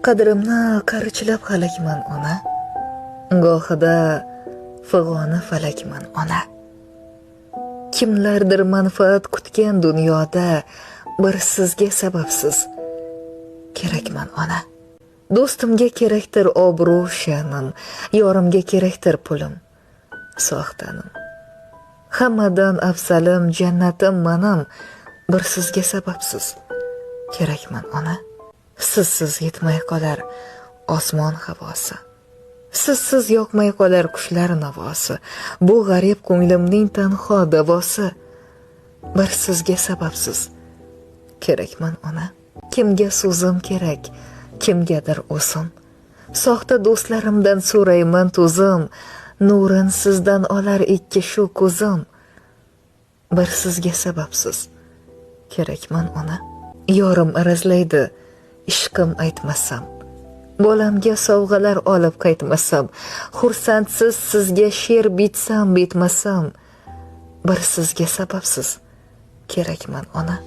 Qadrimni qarichilab halakman ona, gohida fig'oni falakman ona. Kimlardir manfaat kutgan dunyoda bir sizga sababsiz kerakman ona. Do'stimga kerakdir obro' sha'nim, yorimga kerakdir pulim, soxtanim. Hammadan afzalim, jannatim manam, bir sizga sababsiz kerakman ona. Sizsiz yetmay qolar osmon havosi, sizsiz yoqmay qolar qushlar navosi. Bu g'arib ko'nglimning tanho davosi, bir sizga sababsiz kerakman ona. Kimga so'zim kerak, kimgadir o'zim, soxta do'stlarimdan so'rayman to'zim. Nurin sizdan olar ikki shu ko'zim, bir sizga sababsiz kerakman ona. Yorim arazlaydi ishqim aytmasam, bolamga sovg'alar olib qaytmasam, xursandsiz sizga she'r bitsam bitmasam, bir sizga sababsiz kerakman ona.